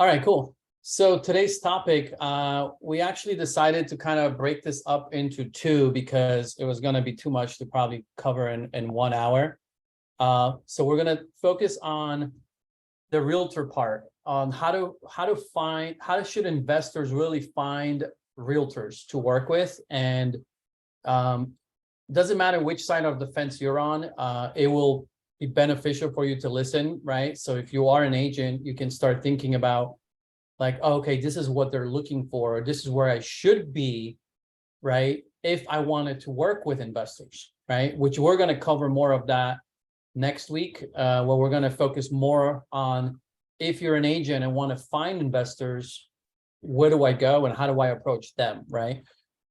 All right, cool. So today's topic, we actually decided to kind of break this up into two because it was going to be too much to probably cover in 1 hour. So we're going to focus on the realtor part, on how should investors really find realtors to work with, and doesn't matter which side of the fence you're on, it will be beneficial for you to listen, right? So if you are an agent, you can start thinking about like, oh, okay, this is what they're looking for. This is where I should be, right? If I wanted to work with investors, right? Which we're going to cover more of that next week, where we're going to focus more on if you're an agent and want to find investors, where do I go and how do I approach them, right?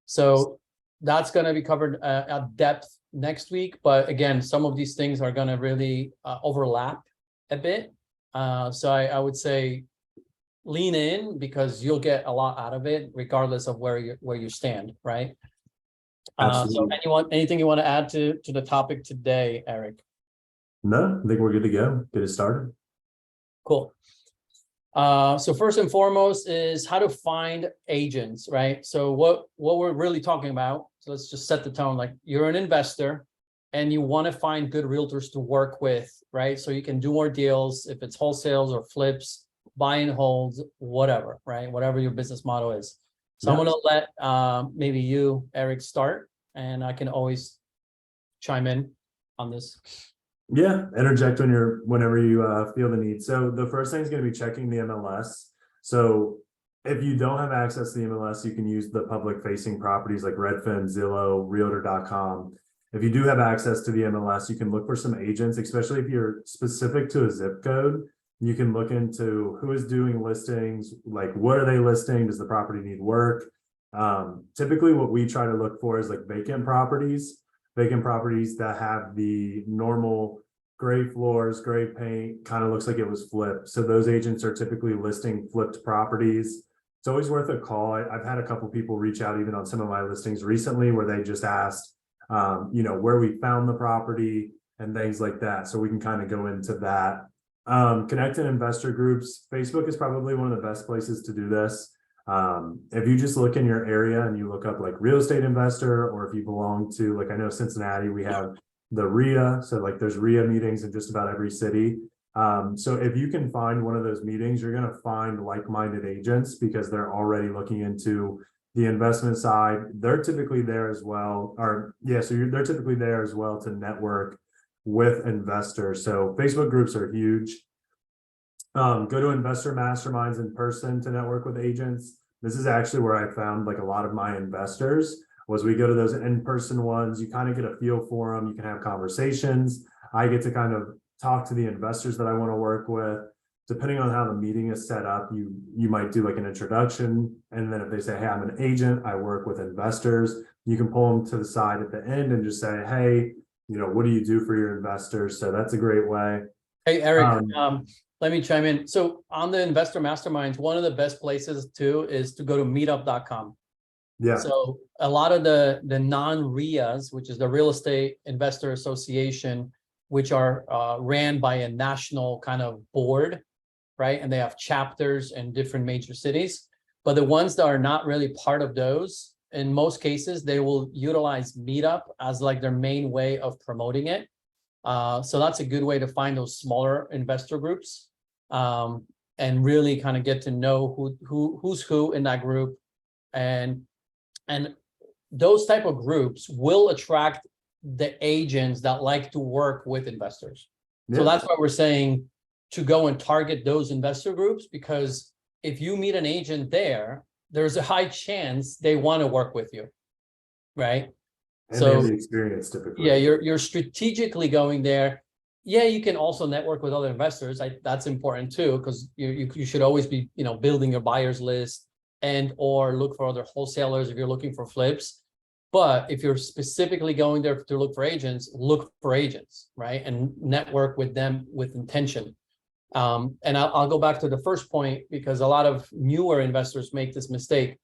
So that's going to be covered at depth next week. But again, some of these things are going to really overlap a bit. So I would say lean in because you'll get a lot out of it, regardless of where you stand, right? So anything you want to add to the topic today, Eric? No, I think we're good to go. Get it started. Cool. So first and foremost is how to find agents, right? So what we're really talking about, so let's just set the tone. Like, you're an investor and you want to find good realtors to work with, right? So you can do more deals if it's wholesales or flips, buy and holds, whatever, right? Whatever your business model is. So I'm going to let maybe you, Eric, start, and I can always chime in on this. Yeah, interject whenever you feel the need. So the first thing is going to be checking the MLS. So if you don't have access to the MLS, you can use the public facing properties like Redfin, Zillow, Realtor.com. If you do have access to the MLS, you can look for some agents, especially if you're specific to a zip code. You can look into who is doing listings, like what are they listing? Does the property need work? Typically what we try to look for is like vacant properties that have the normal gray floors, gray paint, kind of looks like it was flipped. So those agents are typically listing flipped properties. It's always worth a call. I've had a couple people reach out even on some of my listings recently where they just asked, where we found the property and things like that. So we can kind of go into that. Connect in investor groups. Facebook is probably one of the best places to do this. If you just look in your area and you look up like real estate investor, or if you belong to, like, I know Cincinnati, we have the RIA. So like there's RIA meetings in just about every city. So if you can find one of those meetings, you're going to find like-minded agents because they're already looking into the investment side. They're typically there as well, they're typically there as well to network with investors. So Facebook groups are huge. Go to investor masterminds in person to network with agents. This is actually where I found like a lot of my investors, was we go to those in-person ones. You kind of get a feel for them. You can have conversations. I get to kind of talk to the investors that I want to work with. Depending on how the meeting is set up, you might do like an introduction. And then if they say, hey, I'm an agent, I work with investors, you can pull them to the side at the end and just say, hey, what do you do for your investors? So that's a great way. Hey, Eric, let me chime in. So on the investor masterminds, one of the best places too is to go to meetup.com. Yeah. So a lot of the non-RIAs, which is the Real Estate Investor Association, which are ran by a national kind of board, right? And they have chapters in different major cities. But the ones that are not really part of those, in most cases, they will utilize Meetup as like their main way of promoting it. So that's a good way to find those smaller investor groups, and really kind of get to know who's who in that group. And those type of groups will attract the agents that like to work with investors. Yeah. So that's why we're saying to go and target those investor groups, because if you meet an agent there's a high chance they want to work with you, right? And so the experience typically. Yeah, you're strategically going there. Yeah, you can also network with other investors. That's important too, because you should always be building your buyers list and or look for other wholesalers if you're looking for flips. But if you're specifically going there to look for agents, right? And network with them with intention. And I'll go back to the first point, because a lot of newer investors make this mistake.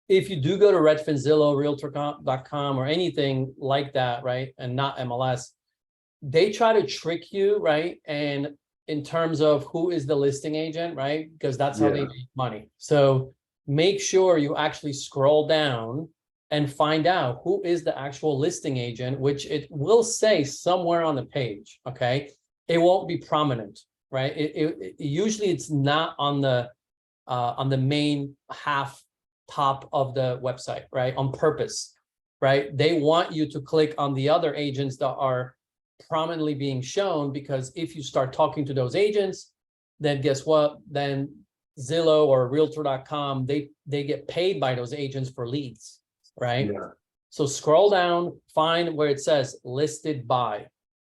If you do go to Redfin, Zillow, Realtor.com, or anything like that, right, and not MLS, they try to trick you, right, and in terms of who is the listing agent, right? Because that's how they Yeah. make money. So make sure you actually scroll down and find out who is the actual listing agent, which it will say somewhere on the page, okay? It won't be prominent, right? Usually it's not on the main half top of the website, right? On purpose, right? They want you to click on the other agents that are prominently being shown, because if you start talking to those agents, then guess what? Then Zillow or Realtor.com, they get paid by those agents for leads, right? Yeah. So scroll down, find where it says listed by,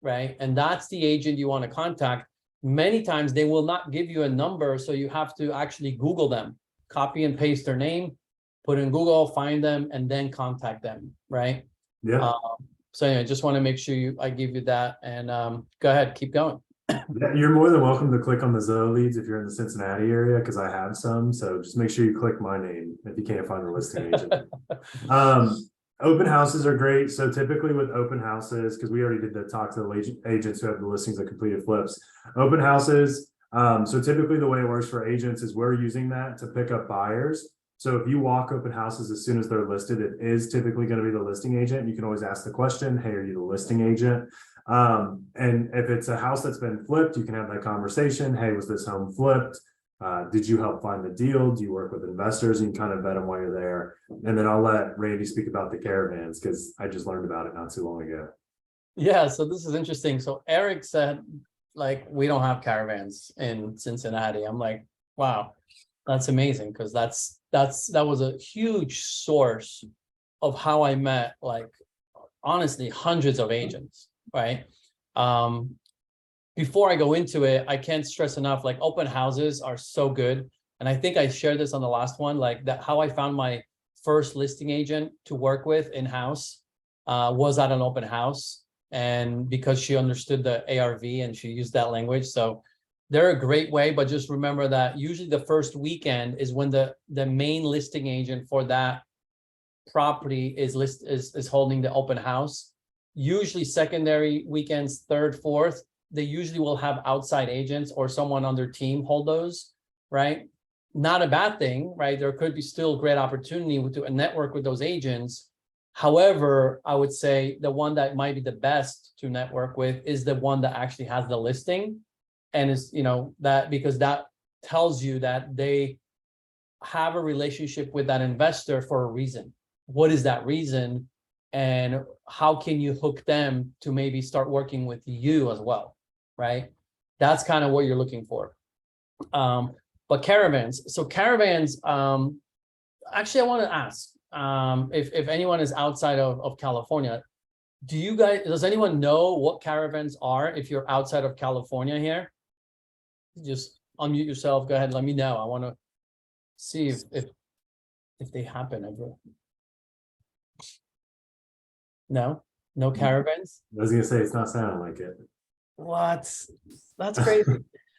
right? And that's the agent you want to contact. Many times they will not give you a number, so you have to actually Google them, copy and paste their name, put in Google, find them, and then contact them, right? Yeah. So anyway, just want to make sure I give you that, and go ahead, keep going. Yeah, you're more than welcome to click on the Zillow leads if you're in the Cincinnati area, because I have some. So just make sure you click my name if you can't find the listing agent. Open houses are great. So typically with open houses, because we already did the talk to the agents who have the listings that completed flips. Open houses. So typically the way it works for agents is we're using that to pick up buyers. So if you walk open houses as soon as they're listed, it is typically going to be the listing agent. You can always ask the question, hey, are you the listing agent? And if it's a house that's been flipped, you can have that conversation. Hey, was this home flipped? Did you help find the deal? Do you work with investors? You can kind of vet them while you're there. And then I'll let Randy speak about the caravans, because I just learned about it not too long ago. Yeah, so this is interesting. So Eric said, like, we don't have caravans in Cincinnati. I'm like, wow, that's amazing, because that was a huge source of how I met, like, honestly, hundreds of agents, right? Before I go into it, I can't stress enough, like, open houses are so good. And I think I shared this on the last one, like that, how I found my first listing agent to work with in-house was at an open house. And because she understood the ARV and she used that language. So they're a great way, but just remember that usually the first weekend is when the main listing agent for that property is holding the open house. Usually secondary weekends, third, fourth, they usually will have outside agents or someone on their team hold those, right? Not a bad thing, right? There could be still great opportunity to network with those agents. However, I would say the one that might be the best to network with is the one that actually has the listing, and is, that, because that tells you that they have a relationship with that investor for a reason. What is that reason? And how can you hook them to maybe start working with you as well, right? That's kind of what you're looking for. But caravans, actually, I want to ask, if anyone is outside of California, does anyone know what caravans are if you're outside of California here? Just unmute yourself, go ahead, let me know. I want to see if they happen ever. No caravans? I was gonna say, it's not sounding like it. What? That's crazy.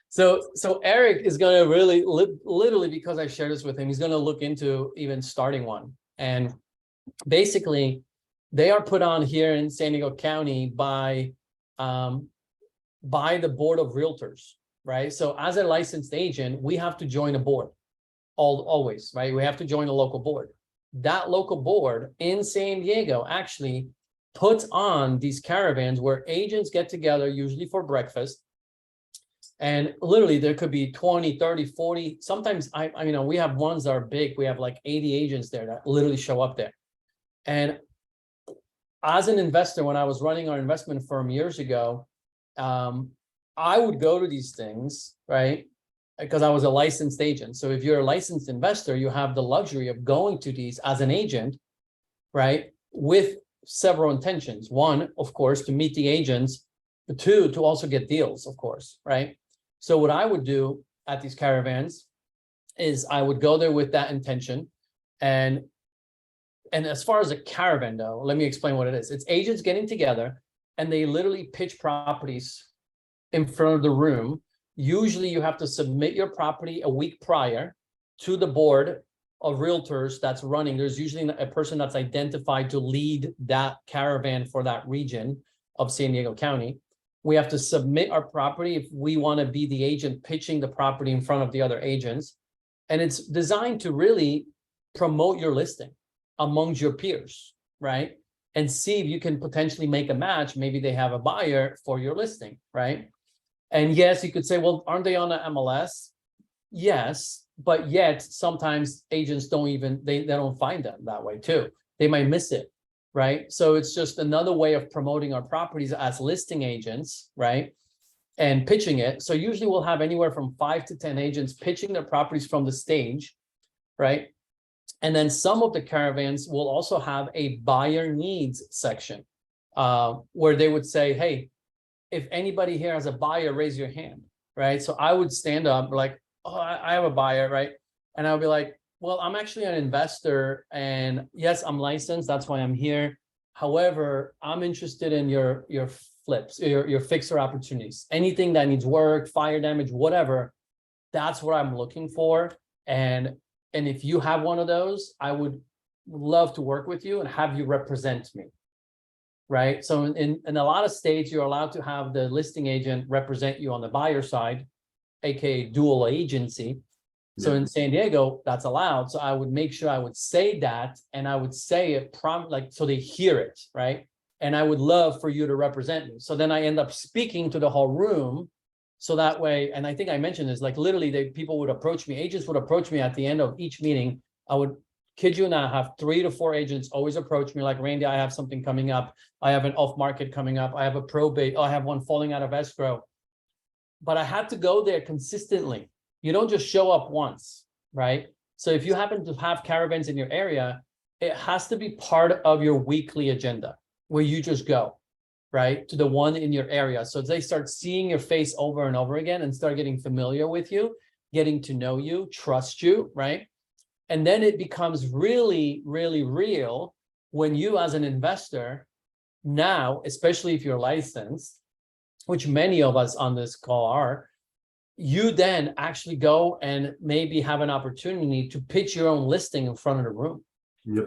So Eric is gonna really literally, because I shared this with him, he's gonna look into even starting one. And basically, they are put on here in San Diego County by the board of realtors, right? So as a licensed agent, we have to join a board always, right? We have to join a local board. That local board in San Diego actually puts on these caravans where agents get together, usually for breakfast. And literally there could be 20, 30, 40. Sometimes we have ones that are big. We have like 80 agents there that literally show up there. And as an investor, when I was running our investment firm years ago, I would go to these things, right? Because I was a licensed agent. So if you're a licensed investor, you have the luxury of going to these as an agent, right? With several intentions. One, of course, to meet the agents. Two, to also get deals, of course, right? So what I would do at these caravans is I would go there with that intention. And as far as a caravan, though, let me explain what it is. It's agents getting together and they literally pitch properties in front of the room. Usually you have to submit your property a week prior to the board of realtors that's running. There's usually a person that's identified to lead that caravan for that region of San Diego County. We have to submit our property if we want to be the agent pitching the property in front of the other agents. And it's designed to really promote your listing amongst your peers, right? And see if you can potentially make a match. Maybe they have a buyer for your listing, right? And yes, you could say, well, aren't they on the MLS? Yes, but yet sometimes agents don't even, they don't find them that way too. They might miss it, right? So it's just another way of promoting our properties as listing agents, right? And pitching it. So usually we'll have anywhere from 5 to 10 agents pitching their properties from the stage, right? And then some of the caravans will also have a buyer needs section, where they would say, hey, if anybody here has a buyer, raise your hand, right? So I would stand up like, oh, I have a buyer, right? And I'll be like, well, I'm actually an investor, and yes, I'm licensed. That's why I'm here. However, I'm interested in your flips, your fixer opportunities. Anything that needs work, fire damage, whatever. That's what I'm looking for. And if you have one of those, I would love to work with you and have you represent me. Right. So in a lot of states, you're allowed to have the listing agent represent you on the buyer side, aka dual agency. So in San Diego, that's allowed. So I would make sure I would say that, and I would say it like so they hear it, right? And I would love for you to represent me. So then I end up speaking to the whole room. So that way, and I think I mentioned this, like literally people would approach me, agents would approach me at the end of each meeting. I would kid you not, have 3 to 4 agents always approach me like, Randy, I have something coming up. I have an off market coming up. I have a probate. Oh, I have one falling out of escrow. But I had to go there consistently. You don't just show up once, right? So if you happen to have caravans in your area, it has to be part of your weekly agenda where you just go, right, to the one in your area. So they start seeing your face over and over again and start getting familiar with you, getting to know you, trust you, right? And then it becomes really, really real when you as an investor now, especially if you're licensed, which many of us on this call are, you then actually go and maybe have an opportunity to pitch your own listing in front of the room. Yep.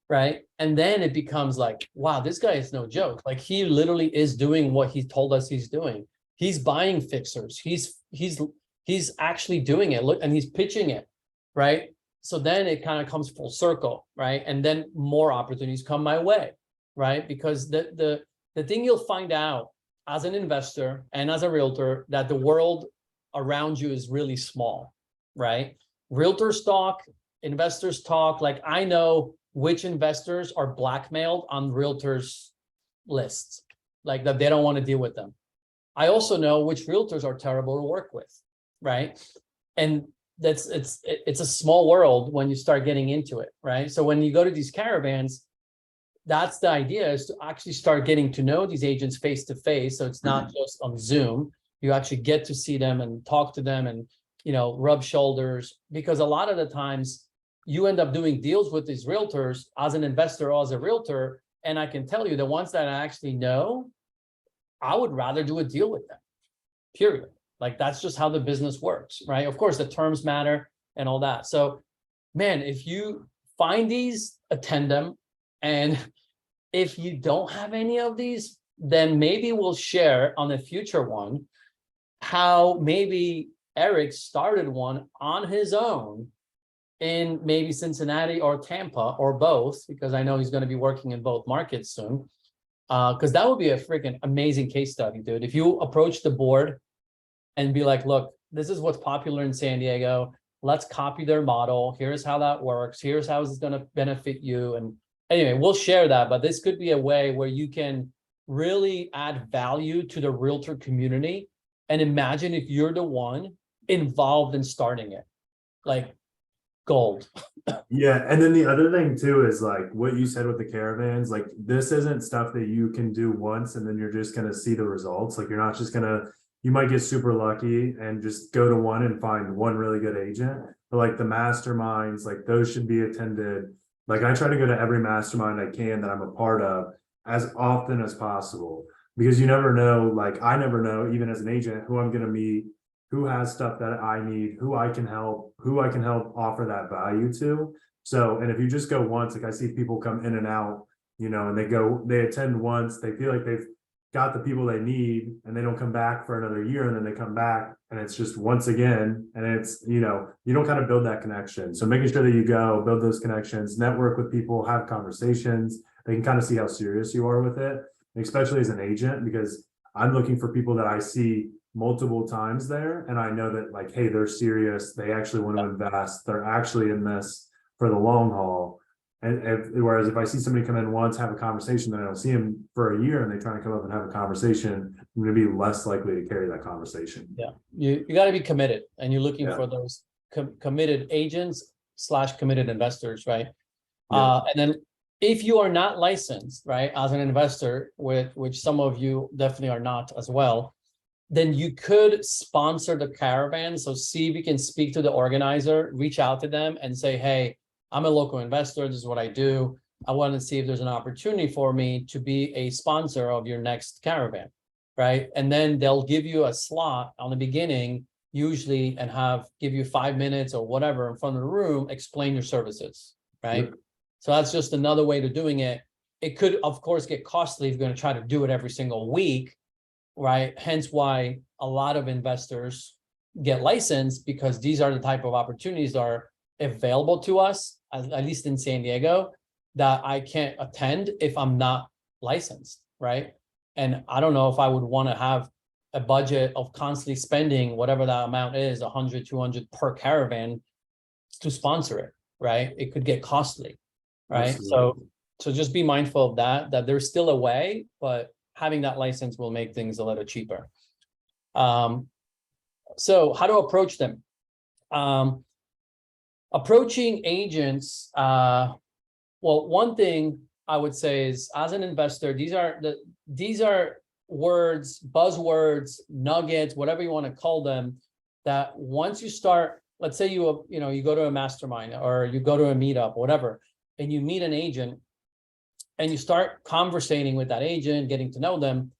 Right. And then it becomes like, wow, this guy is no joke. Like he literally is doing what he told us he's doing. He's buying fixers. He's actually doing it. Look, and he's pitching it. Right. So then it kind of comes full circle. Right. And then more opportunities come my way. Right. Because the thing you'll find out as an investor and as a realtor, that the world around you is really small, right? Realtors talk, investors talk. Like I know which investors are blackmailed on realtors lists, like that they don't want to deal with them. I also know which realtors are terrible to work with, right? And it's a small world when you start getting into it, right? So when you go to these caravans, that's the idea, is to actually start getting to know these agents face to face. So it's not just on Zoom. You actually get to see them and talk to them and, you know, rub shoulders, because a lot of the times you end up doing deals with these realtors as an investor or as a realtor. And I can tell you, the ones that I actually know, I would rather do a deal with them, period. Like that's just how the business works, right? Of course, the terms matter and all that. So, man, if you find these, attend them. And if you don't have any of these, then maybe we'll share on a future one how maybe Eric started one on his own in maybe Cincinnati or Tampa or both, because I know he's going to be working in both markets soon. Because that would be a freaking amazing case study, dude. If you approach the board and be like, look, this is what's popular in San Diego. Let's copy their model. Here's how that works. Here's how it's going to benefit you. And anyway, we'll share that. But this could be a way where you can really add value to the realtor community. And imagine if you're the one involved in starting it, like gold. Yeah, and then the other thing too is like what you said with the caravans, like this isn't stuff that you can do once and then you're just gonna see the results. Like you're not just gonna, you might get super lucky and just go to one and find one really good agent. But like the masterminds, like those should be attended. Like I try to go to every mastermind I can that I'm a part of as often as possible, because you never know, like I never know, even as an agent, who I'm gonna meet, who has stuff that I need, who I can help offer that value to. So, and if you just go once, like I see people come in and out, you know, and they attend once, they feel like got the people they need and they don't come back for another year, and then they come back and it's just once again, and it's, you don't kind of build that connection. So making sure that you go build those connections, network with people, have conversations, they can kind of see how serious you are with it, especially as an agent, because I'm looking for people that I see multiple times there, and I know that, like, hey, they're serious, they actually want to invest, they're actually in this for the long haul. And whereas if I see somebody come in once, have a conversation, then I don't see them for a year and they try to come up and have a conversation, I'm going to be less likely to carry that conversation. Yeah, you got to be committed, and you're looking Yeah. for those committed agents / committed investors, right? Yeah. And then if you are not licensed, right, as an investor, which some of you definitely are not as well, then you could sponsor the caravan. So see if you can speak to the organizer, reach out to them and say, hey, I'm a local investor, this is what I do. I want to see if there's an opportunity for me to be a sponsor of your next caravan, right? And then they'll give you a slot on the beginning, usually, and give you 5 minutes or whatever in front of the room, explain your services, right? Yep. So that's just another way to doing it. It could, of course, get costly if you're going to try to do it every single week, right? Hence why a lot of investors get licensed, because these are the type of opportunities that are available to us, at least in San Diego, that I can't attend if I'm not licensed, right? And I don't know if I would want to have a budget of constantly spending whatever that amount is, 100, 200 per caravan to sponsor it, right? It could get costly, right? Absolutely. So just be mindful of that there's still a way, but having that license will make things a little cheaper. So how to approach them? Approaching agents, well, one thing I would say is, as an investor, these are words, buzzwords, nuggets, whatever you want to call them, that once you start, let's say you go to a mastermind or you go to a meetup, whatever, and you meet an agent and you start conversating with that agent, getting to know them,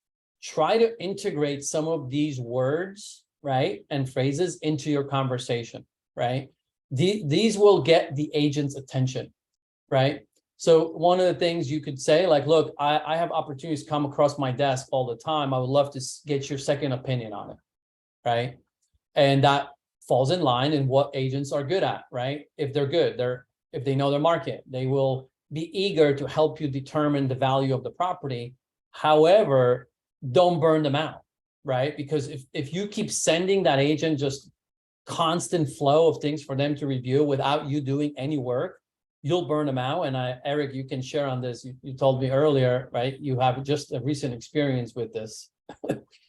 try to integrate some of these words, right, and phrases into your conversation, right? These will get the agent's attention, right? So one of the things you could say, like, look, I have opportunities come across my desk all the time. I would love to get your second opinion on it, right? And that falls in line in what agents are good at, right? If they're good, if they know their market, they will be eager to help you determine the value of the property. However, don't burn them out, right? Because if you keep sending that agent just constant flow of things for them to review without you doing any work, you'll burn them out. And Eric, you can share on this. You told me earlier, right? You have just a recent experience with this.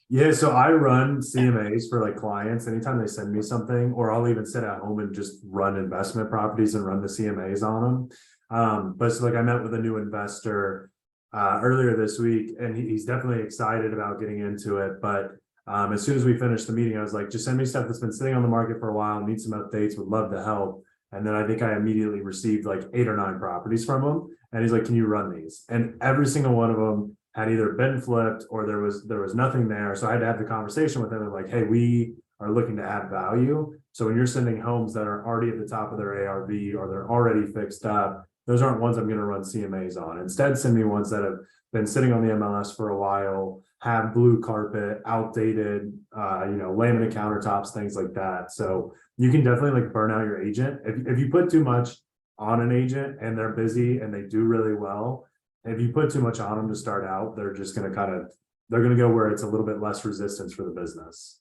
Yeah, so I run CMAs for like clients anytime they send me something, or I'll even sit at home and just run investment properties and run the CMAs on them. But so like I met with a new investor earlier this week, and he's definitely excited about getting into it. But as soon as we finished the meeting, I was like, just send me stuff that's been sitting on the market for a while, need some updates, would love to help. And then I think I immediately received like 8 or 9 properties from him. And he's like, can you run these? And every single one of them had either been flipped or there was nothing there. So I had to have the conversation with him and like, hey, we are looking to add value. So when you're sending homes that are already at the top of their ARV or they're already fixed up, those aren't ones I'm going to run CMAs on. Instead, send me ones that have been sitting on the MLS for a while, have blue carpet, outdated, laminate countertops, things like that. So you can definitely like burn out your agent. If you put too much on an agent and they're busy and they do really well, if you put too much on them to start out, they're just going to they're going to go where it's a little bit less resistance for the business.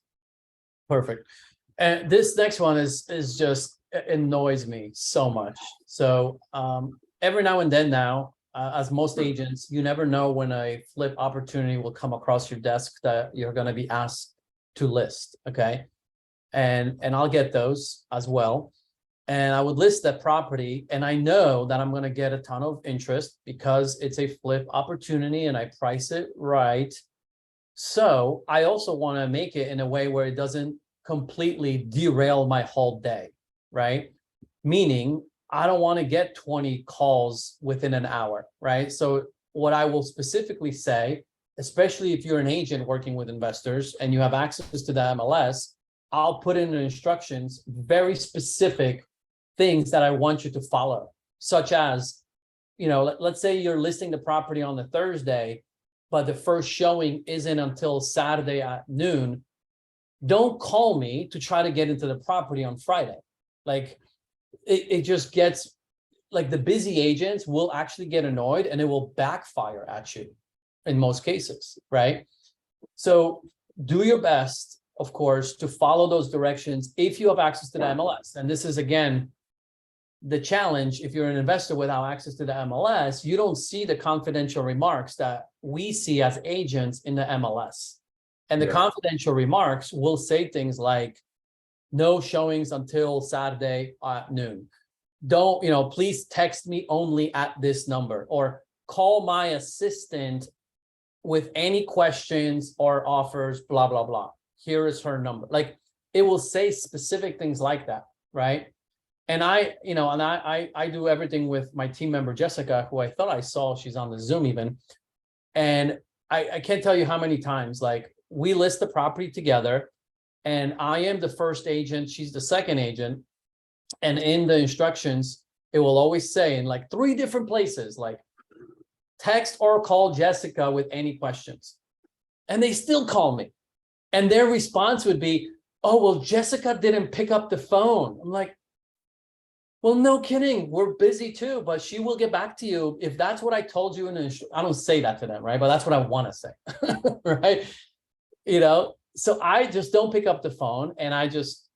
Perfect. And this next one is just, it annoys me so much. So every now and then now, as most agents, you never know when a flip opportunity will come across your desk that you're going to be asked to list. Okay. And I'll get those as well. And I would list that property, and I know that I'm going to get a ton of interest because it's a flip opportunity and I price it right. So I also want to make it in a way where it doesn't completely derail my whole day, right? Meaning I don't want to get 20 calls within an hour, right? So what I will specifically say, especially if you're an agent working with investors and you have access to the MLS, I'll put in the instructions, very specific things that I want you to follow, such as, let's say you're listing the property on the Thursday but the first showing isn't until Saturday at noon, don't call me to try to get into the property on Friday. Like it just gets like the busy agents will actually get annoyed and it will backfire at you in most cases, right? So do your best, of course, to follow those directions if you have access to the MLS. And this is, again, the challenge. If you're an investor without access to the MLS, you don't see the confidential remarks that we see as agents in the MLS. And the confidential remarks will say things like, no showings until Saturday at noon. Don't, please text me only at this number, or call my assistant with any questions or offers, blah, blah, blah. Here is her number. Like, it will say specific things like that, right? And I do everything with my team member, Jessica, who I thought I saw, she's on the Zoom even. And I can't tell you how many times, like, we list the property together and I am the first agent, she's the second agent. And in the instructions, it will always say in like 3 different places, like, text or call Jessica with any questions. And they still call me. And their response would be, oh, well, Jessica didn't pick up the phone. I'm like, well, no kidding. We're busy too, but she will get back to you. If that's what I told you, I don't say that to them, right? But that's what I want to say, right? So I just don't pick up the phone and I just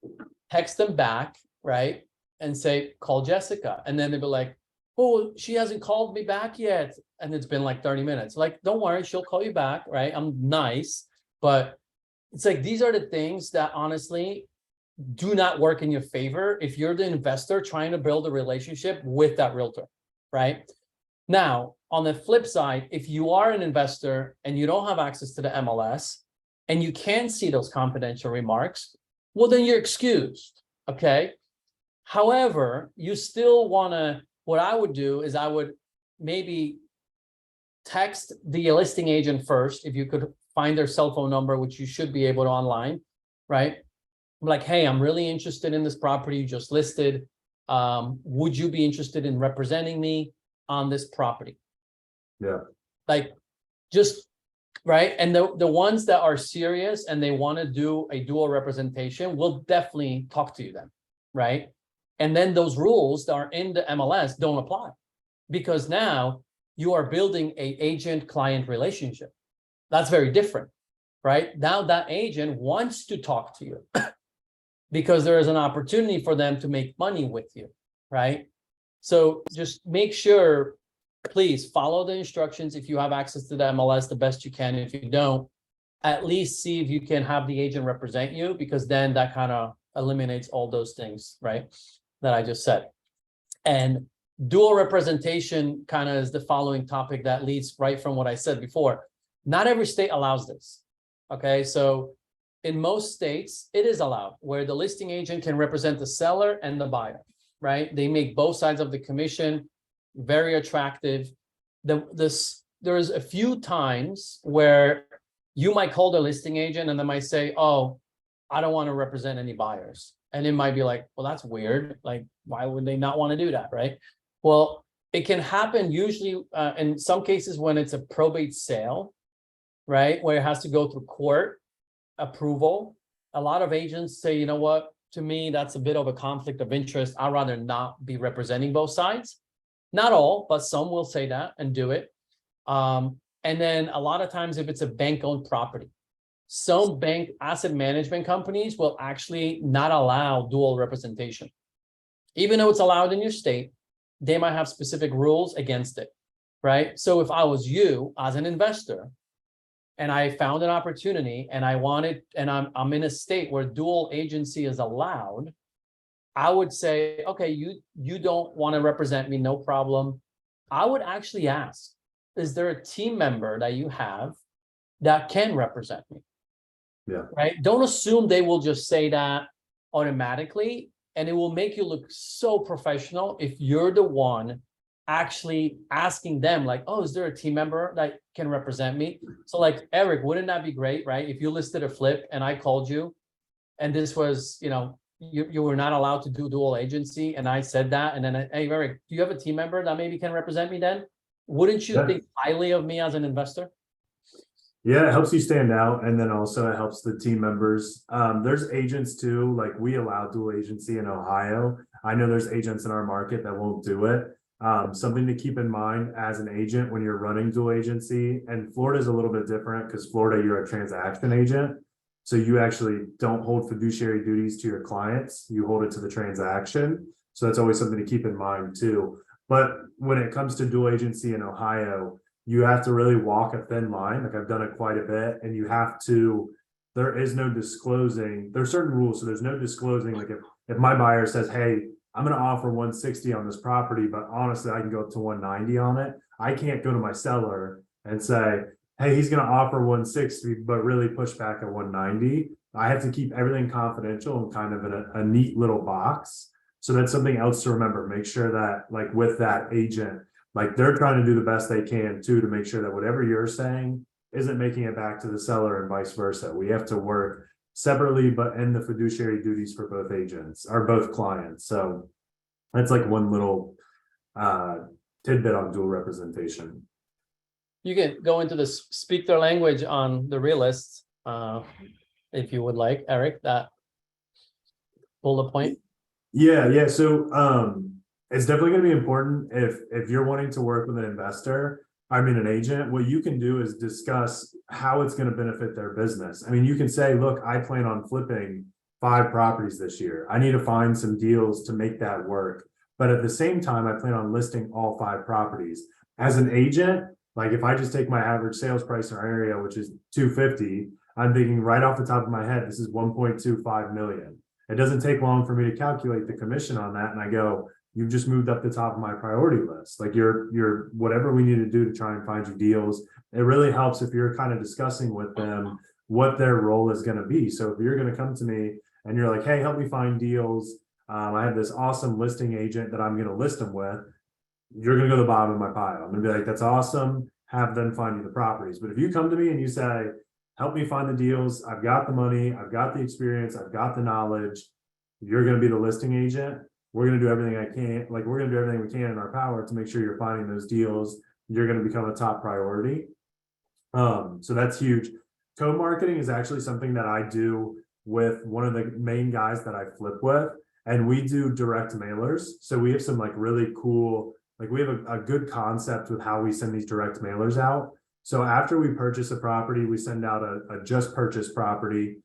text them back, right? And say, call Jessica. And then they'll be like, oh, she hasn't called me back yet. And it's been like 30 minutes. Like, don't worry, she'll call you back, right? I'm nice. But it's like, these are the things that honestly do not work in your favor if you're the investor trying to build a relationship with that realtor, right? Now, on the flip side, if you are an investor and you don't have access to the MLS and you can see those confidential remarks, well, then you're excused, okay? However, you still want to, what I would do is I would maybe text the listing agent first, if you could find their cell phone number, which you should be able to online, right? I'm like, hey, I'm really interested in this property you just listed. Would you be interested in representing me on this property? Yeah. Like, just, right? And the ones that are serious and they want to do a dual representation will definitely talk to you then, right? And then those rules that are in the MLS don't apply, because now you are building an agent-client relationship. That's very different, right? Now that agent wants to talk to you because there is an opportunity for them to make money with you, right? So just make sure, please follow the instructions. If you have access to the MLS, the best you can. If you don't, at least see if you can have the agent represent you, because then that kind of eliminates all those things, right, that I just said. And dual representation kind of is the following topic that leads right from what I said before. Not every state allows this, okay? So in most states, it is allowed, where the listing agent can represent the seller and the buyer, right? They make both sides of the commission very attractive. There's a few times where you might call the listing agent and they might say, oh, I don't want to represent any buyers. And it might be like, well, that's weird. Like, why would they not want to do that, right? Well, it can happen usually in some cases when it's a probate sale, right? Where it has to go through court approval. A lot of agents say, you know what, to me, that's a bit of a conflict of interest. I'd rather not be representing both sides. Not all, but some will say that and do it. And then a lot of times if it's a bank-owned property, some bank asset management companies will actually not allow dual representation. Even though it's allowed in your state, they might have specific rules against it, right? So if I was you as an investor and I found an opportunity and I wanted, and I'm in a state where dual agency is allowed, I would say, okay, you don't want to represent me, no problem. I would actually ask, is there a team member that you have that can represent me? Yeah. Right? Don't assume they will just say that automatically, and it will make you look so professional if you're the one actually asking them, like, oh, is there a team member that can represent me? So like, Eric, wouldn't that be great, right? If you listed a flip and I called you and this was, you were not allowed to do dual agency, and I said that, and then, hey, Eric, do you have a team member that maybe can represent me then? Wouldn't you think highly of me as an investor? Yeah, it helps you stand out, and then also it helps the team members. There's agents too, like we allow dual agency in Ohio. I know there's agents in our market that won't do it. Something to keep in mind as an agent when you're running dual agency, and Florida is a little bit different because Florida, you're a transaction agent. So you actually don't hold fiduciary duties to your clients, you hold it to the transaction. So that's always something to keep in mind too. But when it comes to dual agency in Ohio, you have to really walk a thin line. Like I've done it quite a bit, and you have to, there is no disclosing, there's certain rules. So there's no disclosing. Like if my buyer says, hey, I'm going to offer 160 on this property, but honestly, I can go up to 190 on it. I can't go to my seller and say, hey, he's going to offer 160, but really push back at 190. I have to keep everything confidential and kind of in a neat little box. So that's something else to remember. Make sure that like with that agent, like they're trying to do the best they can too, to make sure that whatever you're saying isn't making it back to the seller and vice versa. We have to work separately, but in the fiduciary duties for both agents or both clients. So that's like one little tidbit on dual representation. You can go into the speak their language on the realists, if you would like, Eric, that bullet point. Yeah. So it's definitely going to be important if you're wanting to work with an investor, I mean an agent, what you can do is discuss how it's going to benefit their business. I mean, you can say, look, I plan on flipping 5 properties this year. I need to find some deals to make that work. But at the same time, I plan on listing all 5 properties. As an agent, like if I just take my average sales price in our area, which is 250, I'm thinking right off the top of my head, this is 1.25 million. It doesn't take long for me to calculate the commission on that. And I go, you've just moved up the top of my priority list. Like you're whatever we need to do to try and find you deals. It really helps if you're kind of discussing with them what their role is going to be. So if you're going to come to me and you're like, hey, help me find deals. I have this awesome listing agent that I'm going to list them with. You're going to go to the bottom of my pile. I'm going to be like, that's awesome. Have them find you the properties. But if you come to me and you say, help me find the deals, I've got the money, I've got the experience, I've got the knowledge, you're going to be the listing agent. We're going to do everything I can, like we're going to do everything we can in our power to make sure you're finding those deals. You're going to become a top priority. So that's huge. Co-marketing is actually something that I do with one of the main guys that I flip with, and we do direct mailers. So we have some like really cool, like we have a good concept with how we send these direct mailers out. So after we purchase a property, we send out a just purchased property.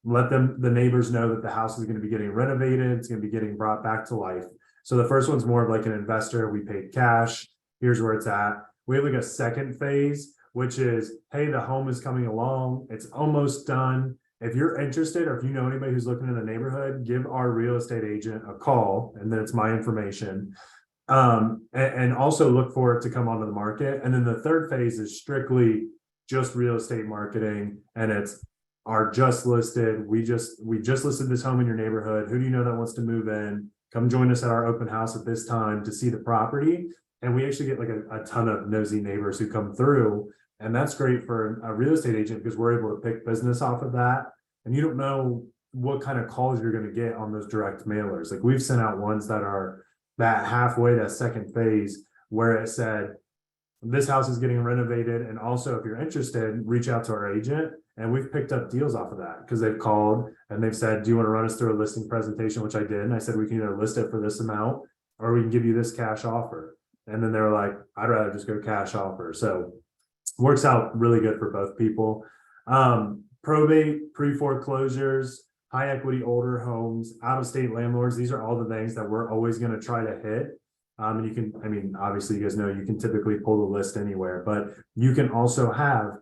Let the neighbors know that the house is going to be getting renovated. It's going to be getting brought back to life. So the first one's more of like an investor. We paid cash. Here's where it's at. We have like a second phase, which is, hey, the home is coming along. It's almost done. If you're interested, or if you know anybody who's looking in the neighborhood, give our real estate agent a call, and then it's my information. And also look for it to come onto the market. And then the third phase is strictly just real estate marketing, and it's our just listed. We just listed this home in your neighborhood. Who do you know that wants to move in? Come join us at our open house at this time to see the property. And we actually get like a ton of nosy neighbors who come through. And that's great for a real estate agent because we're able to pick business off of that. And you don't know what kind of calls you're going to get on those direct mailers. Like we've sent out ones that are that halfway, that second phase, where it said, this house is getting renovated. And also, if you're interested, reach out to our agent. And we've picked up deals off of that because they've called and they've said, do you want to run us through a listing presentation? Which I did. And I said, we can either list it for this amount or we can give you this cash offer. And then they're like, I'd rather just go cash offer. So works out really good for both people. Probate, pre-foreclosures, high equity older homes, out-of-state landlords. These are all the things that we're always going to try to hit. And you can, I mean, obviously you guys know you can typically pull the list anywhere, but you can also have,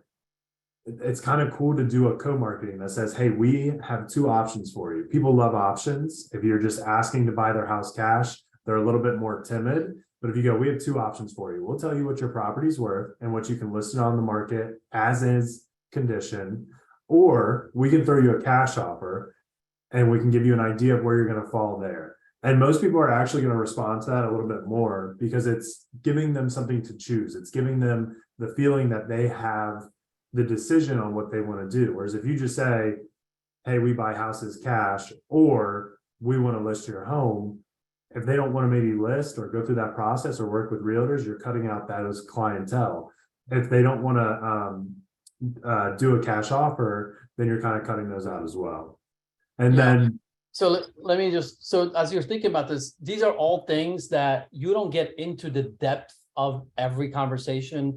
it's kind of cool to do a co-marketing that says, hey, we have 2 options for you. People love options. If you're just asking to buy their house cash, they're a little bit more timid. But if you go, we have 2 options for you. We'll tell you what your property's worth and what you can list it on the market as is condition, or we can throw you a cash offer and we can give you an idea of where you're going to fall there. And most people are actually going to respond to that a little bit more because it's giving them something to choose. It's giving them the feeling that they have the decision on what they want to do. Whereas if you just say, hey, we buy houses cash, or we want to list your home, if they don't want to maybe list or go through that process or work with realtors, you're cutting out that as clientele. If they don't want to do a cash offer, then you're kind of cutting those out as well. And Yeah. then, So let me just, so as you're thinking about this, these are all things that you don't get into the depth of every conversation.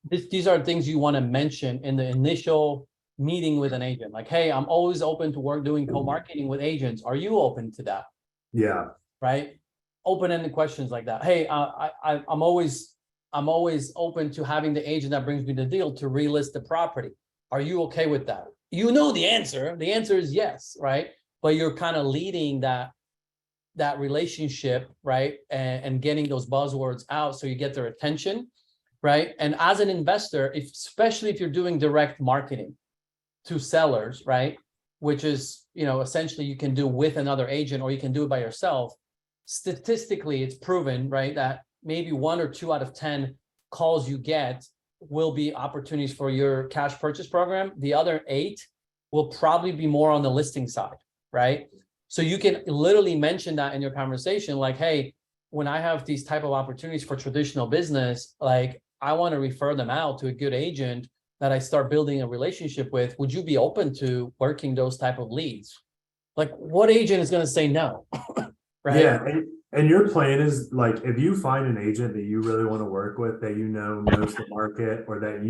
These are things you want to mention in the initial meeting with an agent. Like, hey, I'm always open to work doing co-marketing with agents. Are you open to that? yeah, Right? Open-ended questions like that. Hey, I'm always open to having the agent that brings me the deal to relist the property. Are you okay with that? You know the answer. The answer is yes, right? But you're kind of leading that relationship, right? And getting those buzzwords out so you get their attention, right? And as an investor, especially if you're doing direct marketing to sellers, right? Which is, essentially you can do with another agent or you can do it by yourself. Statistically, it's proven, right, that maybe 1 or 2 out of 10 calls you get will be opportunities for your cash purchase program. The other 8 will probably be more on the listing side, right? So you can literally mention that in your conversation, like, hey, when I have these type of opportunities for traditional business, like I want to refer them out to a good agent that I start building a relationship with. Would you be open to working those type of leads? Like, what agent is going to say no? Right? yeah. And your plan is like, if you find an agent that you really want to work with, that knows the market, or that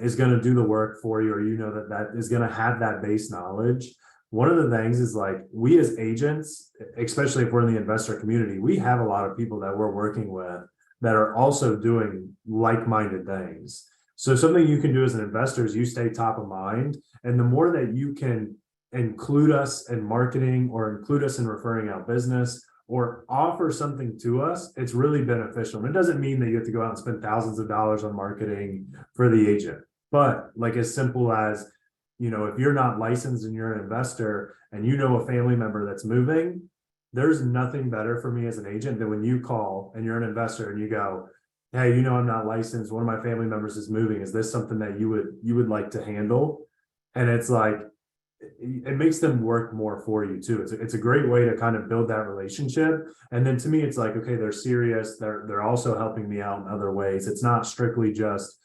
is going to do the work for you, or that is going to have that base knowledge. One of the things is, like, we as agents, especially if we're in the investor community, we have a lot of people that we're working with that are also doing like-minded things. So something you can do as an investor is you stay top of mind, and the more that you can include us in marketing, or include us in referring out business, or offer something to us, it's really beneficial. And it doesn't mean that you have to go out and spend thousands of dollars on marketing for the agent, but like as simple as, if you're not licensed and you're an investor and a family member that's moving, there's nothing better for me as an agent than when you call and you're an investor and you go, hey, I'm not licensed, one of my family members is moving, is this something that you would like to handle? And it's like, it makes them work more for you too. It's a great way to kind of build that relationship. And then to me, it's like, okay, they're serious. They're also helping me out in other ways. It's not strictly just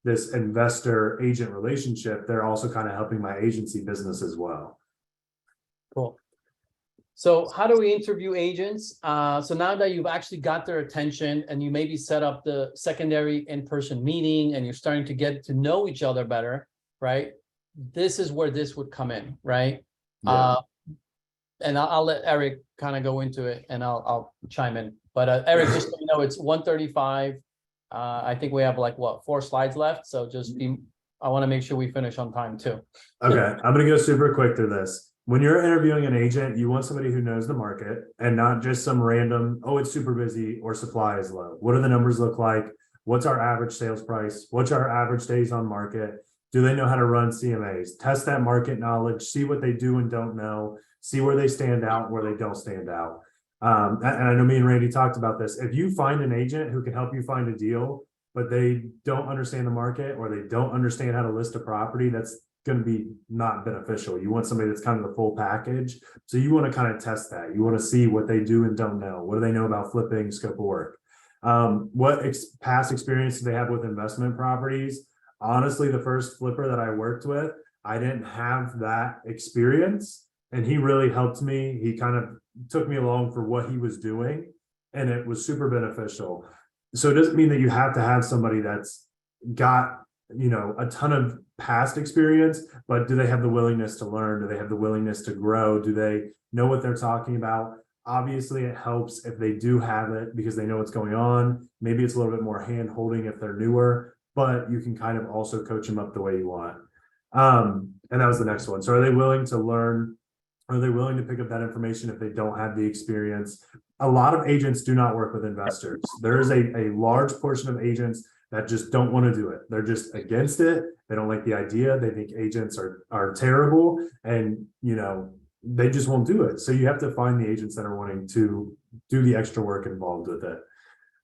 this investor agent relationship. They're also kind of helping my agency business as well. Cool. So how do we interview agents? So now that you've actually got their attention and you maybe set up the secondary in-person meeting and you're starting to get to know each other better, right? This is where this would come in, right? Yeah. And I'll let Eric kind of go into it, and I'll chime in. But Eric, just so you know, it's 1:35. I think we have like 4 slides left. So I want to make sure we finish on time too. Okay, I'm gonna go super quick through this. When you're interviewing an agent, you want somebody who knows the market and not just some random, oh, it's super busy or supply is low. What do the numbers look like? What's our average sales price? What's our average days on market? Do they know how to run CMAs? Test that market knowledge, see what they do and don't know, see where they stand out, where they don't stand out. And I know me and Randy talked about this. If you find an agent who can help you find a deal, but they don't understand the market, or they don't understand how to list a property, that's going to be not beneficial. You want somebody that's kind of the full package. So you want to kind of test that. You want to see what they do and don't know. What do they know about flipping, scope of work? What past experience do they have with investment properties? Honestly, the first flipper that I worked with, I didn't have that experience, and he really helped me. He kind of took me along for what he was doing, and it was super beneficial. So it doesn't mean that you have to have somebody that's got, a ton of past experience, but do they have the willingness to learn? Do they have the willingness to grow? Do they know what they're talking about? Obviously, it helps if they do have it because they know what's going on. Maybe it's a little bit more hand holding if they're newer, but you can kind of also coach them up the way you want. And that was the next one. So are they willing to learn? Are they willing to pick up that information if they don't have the experience? A lot of agents do not work with investors. There is a large portion of agents that just don't want to do it. They're just against it. They don't like the idea. They think agents are terrible, and they just won't do it. So you have to find the agents that are wanting to do the extra work involved with it.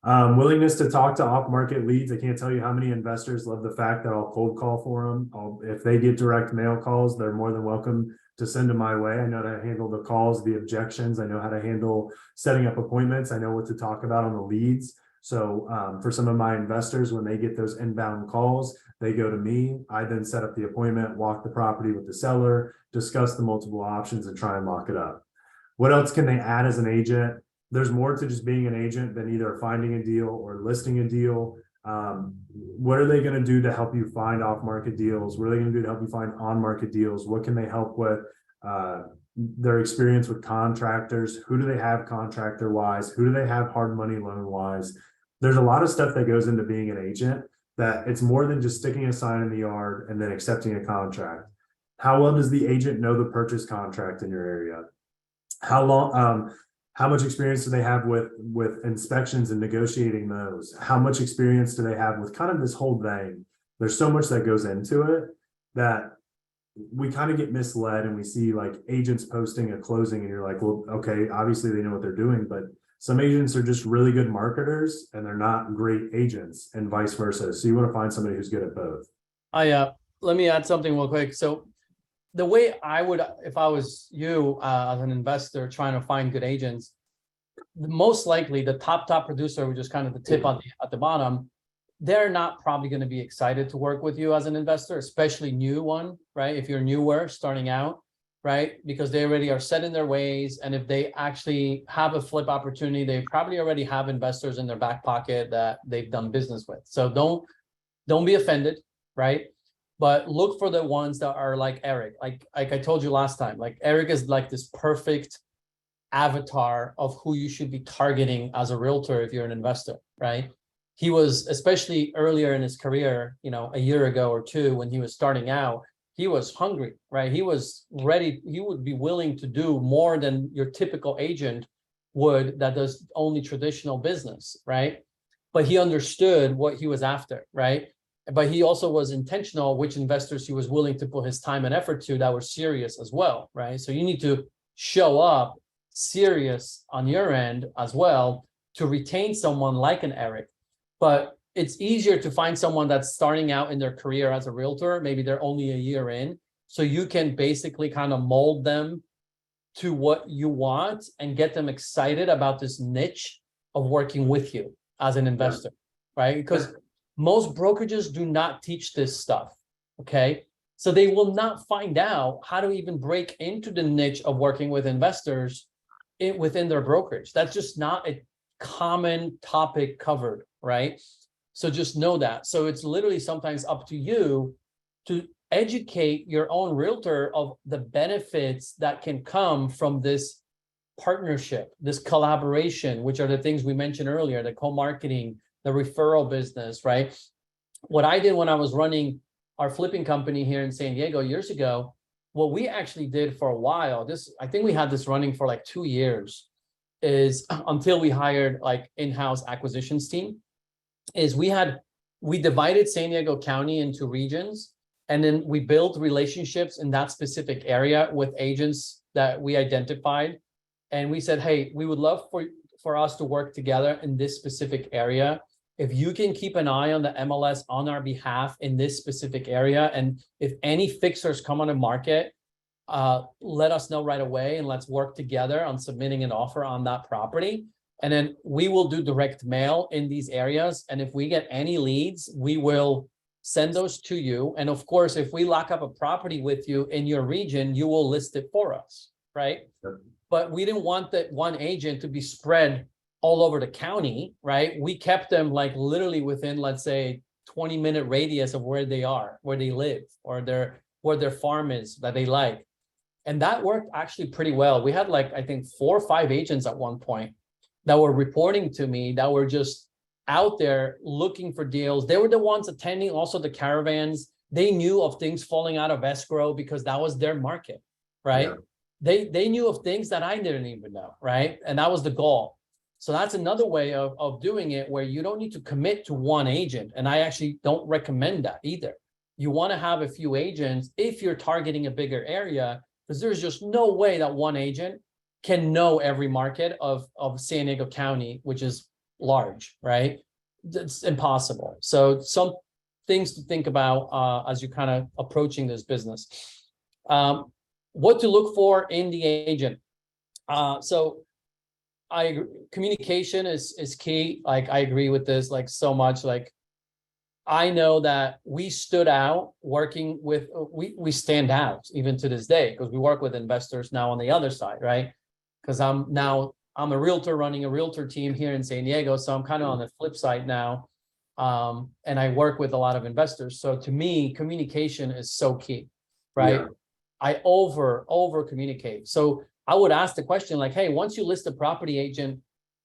Willingness to talk to off-market leads. I can't tell you how many investors love the fact that I'll cold call for them. If they get direct mail calls, they're more than welcome to send them my way. I know how to handle the calls, the objections. I know how to handle setting up appointments. I know what to talk about on the leads. So for some of my investors, when they get those inbound calls, they go to me. I then set up the appointment, walk the property with the seller, discuss the multiple options, and try and lock it up. What else can they add as an agent? There's more to just being an agent than either finding a deal or listing a deal. What are they going to do to help you find off-market deals? What are they going to do to help you find on-market deals? What can they help with? Their experience with contractors. Who do they have contractor wise? Who do they have hard money loan wise? There's a lot of stuff that goes into being an agent, that it's more than just sticking a sign in the yard and then accepting a contract. How well does the agent know the purchase contract in your area? How much experience do they have with inspections and negotiating those? How much experience do they have with kind of this whole thing? There's so much that goes into it that we kind of get misled, and we see like agents posting a closing and you're like, well, okay, obviously they know what they're doing, but some agents are just really good marketers and they're not great agents, and vice versa. So you want to find somebody who's good at both. Let me add something real quick. So the way I would, if I was you as an investor trying to find good agents, most likely the top producer, which is kind of the tip on at the bottom, they're not probably going to be excited to work with you as an investor, especially new one, right? If you're newer starting out, right? Because they already are set in their ways. And if they actually have a flip opportunity, they probably already have investors in their back pocket that they've done business with. So don't be offended, right? But look for the ones that are like Eric. Like I told you last time, like Eric is like this perfect avatar of who you should be targeting as a realtor if you're an investor, right? He was, especially earlier in his career, a year ago or two, when he was starting out, he was hungry, right? He was ready. He would be willing to do more than your typical agent would that does only traditional business, right? But he understood what he was after, right? But he also was intentional which investors he was willing to put his time and effort to that were serious as well, right? So you need to show up serious on your end as well to retain someone like an Eric. But it's easier to find someone that's starting out in their career as a realtor. Maybe they're only a year in. So you can basically kind of mold them to what you want and get them excited about this niche of working with you as an investor, right? Because most brokerages do not teach this stuff, okay? So they will not find out how to even break into the niche of working with investors within their brokerage. That's just not a common topic covered, right? So just know that. So it's literally sometimes up to you to educate your own realtor of the benefits that can come from this partnership, this collaboration, which are the things we mentioned earlier, the co-marketing, the referral business, right? What I did when I was running our flipping company here in San Diego years ago, what we actually did for a while, I think we had this running for like 2 years, is until we hired like in-house acquisitions team, is we divided San Diego County into regions, and then we built relationships in that specific area with agents that we identified. And we said, hey, we would love for us to work together in this specific area. If you can keep an eye on the MLS on our behalf in this specific area, and if any fixers come on the market, let us know right away, and let's work together on submitting an offer on that property. And then we will do direct mail in these areas. And if we get any leads, we will send those to you. And of course, if we lock up a property with you in your region, you will list it for us, right? Sure. But we didn't want that one agent to be spread all over the county, right? We kept them like literally within, let's say, 20-minute radius of where they are, where they live, or where their farm is that they like. And that worked actually pretty well. We had like, I think 4 or 5 agents at one point that were reporting to me that were just out there looking for deals. They were the ones attending also the caravans. They knew of things falling out of escrow because that was their market, right? Yeah. They knew of things that I didn't even know, right? And that was the goal. So that's another way of doing it, where you don't need to commit to one agent. And I actually don't recommend that either. You want to have a few agents if you're targeting a bigger area, because there's just no way that one agent can know every market of San Diego County, which is large, right? It's impossible. So some things to think about as you're kind of approaching this business. What to look for in the agent. So communication is key. Like, I agree with this, like, so much. Like, I know that we stood out working with, we stand out even to this day, because we work with investors now on the other side, right? Because I'm a realtor running a realtor team here in San Diego, so I'm kind of on the flip side now. And I work with a lot of investors. So to me, communication is so key, right? Yeah. I over communicate. So I would ask the question like, hey, once you list a property agent,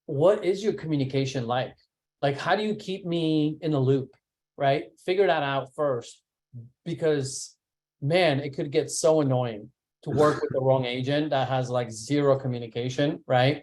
what is your communication like? Like, how do you keep me in the loop, right? Figure that out first, because man, it could get so annoying to work with the wrong agent that has like zero communication, right?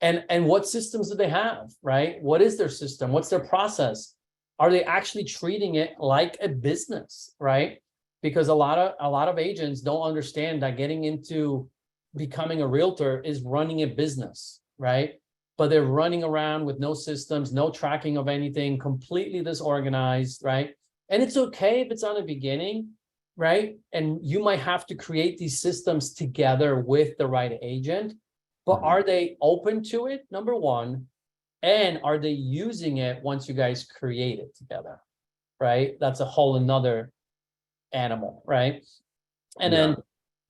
And what systems do they have, right? What is their system? What's their process? Are they actually treating it like a business, right? Because a lot of agents don't understand that getting into becoming a realtor is running a business, right? But they're running around with no systems, no tracking of anything, completely disorganized, right? And it's okay if it's on the beginning, right? And you might have to create these systems together with the right agent, but are they open to it? Number one, and are they using it once you guys create it together, right? That's a whole another animal, right? And then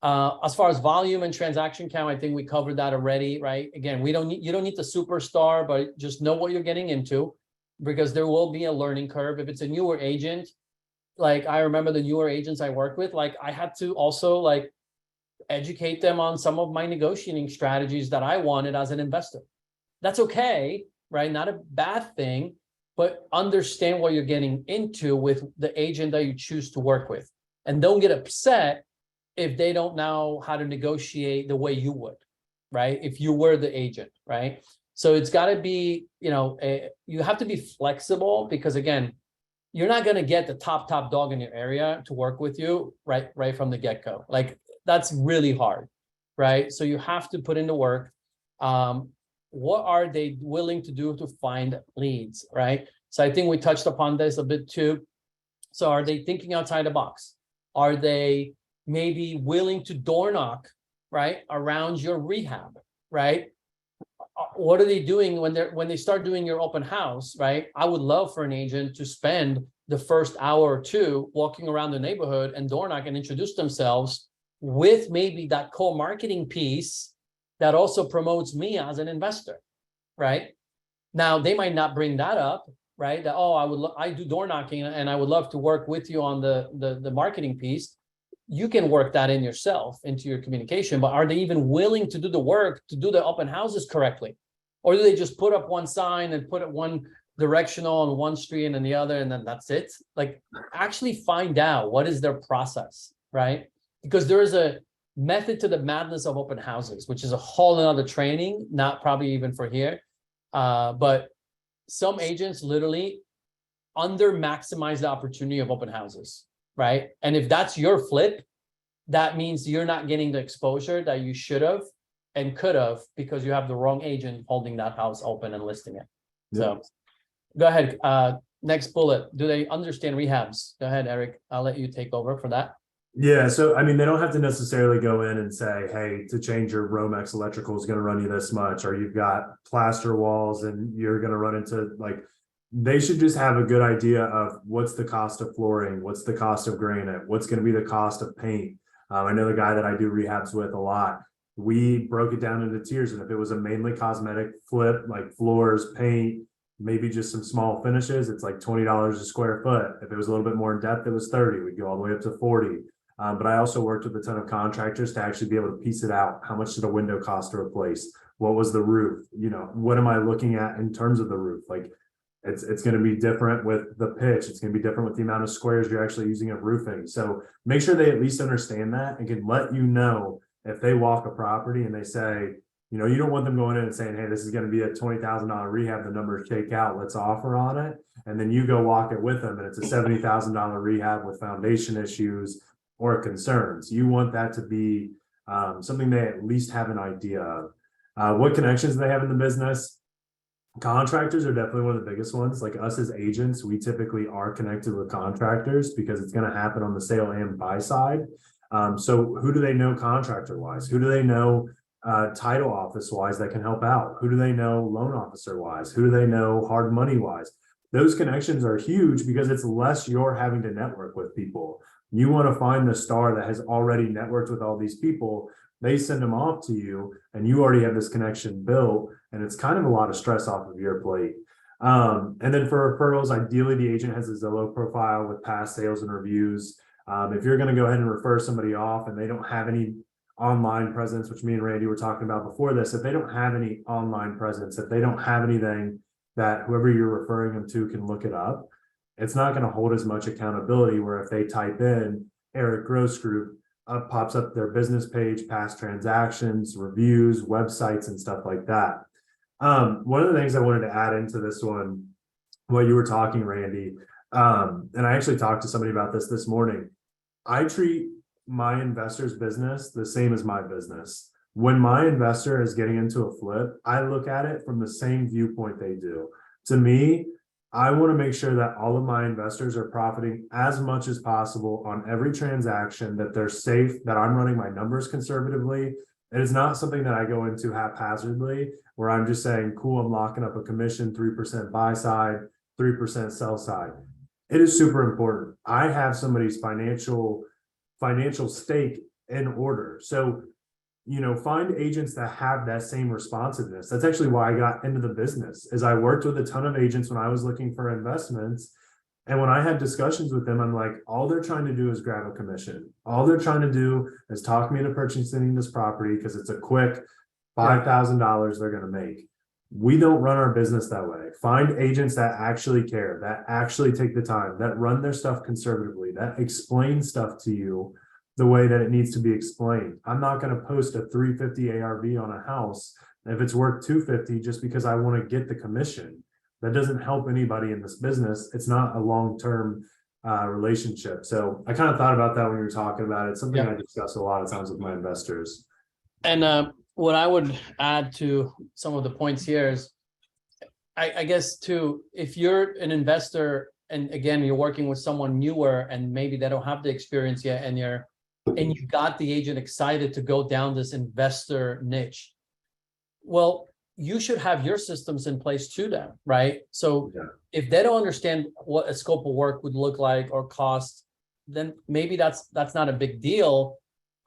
as far as volume and transaction count, I think we covered that already, right? Again, you don't need the superstar, but just know what you're getting into, because there will be a learning curve. If it's a newer agent, like I remember the newer agents I worked with, like I had to also like educate them on some of my negotiating strategies that I wanted as an investor. That's okay, right? Not a bad thing, but understand what you're getting into with the agent that you choose to work with. And don't get upset if they don't know how to negotiate the way you would, right? If you were the agent, right? So it's got to be, you have to be flexible, because again, you're not going to get the top dog in your area to work with you right from the get-go. Like, that's really hard, right? So you have to put in the work. What are they willing to do to find leads, right? So I think we touched upon this a bit too. So are they thinking outside the box? Are they maybe willing to door knock, right, around your rehab, right? What are they doing when they start doing your open house, right? I would love for an agent to spend the first hour or two walking around the neighborhood and door knock and introduce themselves with maybe that co-marketing piece that also promotes me as an investor, right? Now, they might not bring that up, right? That, oh, I do door knocking and I would love to work with you on the marketing piece. You can work that in yourself into your communication, but are they even willing to do the work to do the open houses correctly? Or do they just put up one sign and put it one directional on one street and then the other, and then that's it? Like, actually find out what is their process, right? Because there is a method to the madness of open houses, which is a whole another training, not probably even for here. But some agents literally under maximize the opportunity of open houses, right? And if that's your flip, that means you're not getting the exposure that you should have and could have, because you have the wrong agent holding that house open and listing it. So go ahead. Next bullet. Do they understand rehabs? Go ahead, Eric. I'll let you take over for that. Yeah, so I mean, they don't have to necessarily go in and say, hey, to change your Romex electrical is going to run you this much, or you've got plaster walls and you're going to run into, like, they should just have a good idea of what's the cost of flooring, what's the cost of granite, what's going to be the cost of paint. I know the guy that I do rehabs with a lot. We broke it down into tiers, and if it was a mainly cosmetic flip, like floors, paint, maybe just some small finishes, it's like $20 a square foot. If it was a little bit more in depth, it was 30. We'd go all the way up to 40. But I also worked with a ton of contractors to actually be able to piece it out. How much did a window cost to replace? What was the roof? What am I looking at in terms of the roof? Like, it's going to be different with the pitch. It's going to be different with the amount of squares you're actually using of roofing. So make sure they at least understand that and can let you know if they walk a property and they say, you don't want them going in and saying, hey, this is going to be a $20,000 rehab. The numbers shake out. Let's offer on it. And then you go walk it with them and it's a $70,000 rehab with foundation issues or concerns. You want that to be something they at least have an idea of. What connections they have in the business? Contractors are definitely one of the biggest ones. Like us as agents, we typically are connected with contractors because it's going to happen on the sale and buy side. So who do they know contractor wise? Who do they know title office wise that can help out? Who do they know loan officer wise? Who do they know hard money wise? Those connections are huge because it's less you're having to network with people. You want to find the star that has already networked with all these people. They send them off to you and you already have this connection built, and it's kind of a lot of stress off of your plate. And then for referrals, ideally the agent has a Zillow profile with past sales and reviews. If you're going to go ahead and refer somebody off and they don't have any online presence, which me and Randy were talking about before this, if they don't have any online presence, if they don't have anything that whoever you're referring them to can look it up, it's not going to hold as much accountability. Where if they type in Eric Gross Group, up pops up their business page, past transactions, reviews, websites, and stuff like that. One of the things I wanted to add into this one, while you were talking, Randy, and I actually talked to somebody about this morning. I treat my investor's business the same as my business. When my investor is getting into a flip, I look at it from the same viewpoint they do. To me, I want to make sure that all of my investors are profiting as much as possible on every transaction, that they're safe, that I'm running my numbers conservatively. It is not something that I go into haphazardly, where I'm just saying, cool, I'm locking up a commission, 3% buy side, 3% sell side. It is super important. I have somebody's financial stake in order. So, find agents that have that same responsiveness. That's actually why I got into the business, is I worked with a ton of agents when I was looking for investments. And when I had discussions with them, I'm like, all they're trying to do is grab a commission. All they're trying to do is talk me into purchasing this property because it's a quick $5,000 they're going to make. We don't run our business that way. Find agents that actually care, that actually take the time, that run their stuff conservatively, that explain stuff to you the way that it needs to be explained. I'm not going to post a 350 ARV on a house if it's worth 250 just because I want to get the commission. That doesn't help anybody in this business. It's not a long-term relationship. So I kind of thought about that when you were talking about it. It's something I discuss a lot of times with my investors. And what I would add to some of the points here is, I guess too, if you're an investor and again, you're working with someone newer and maybe they don't have the experience yet, and you got the agent excited to go down this investor niche, well, you should have your systems in place to them, right? So if they don't understand what a scope of work would look like or cost, then maybe that's not a big deal,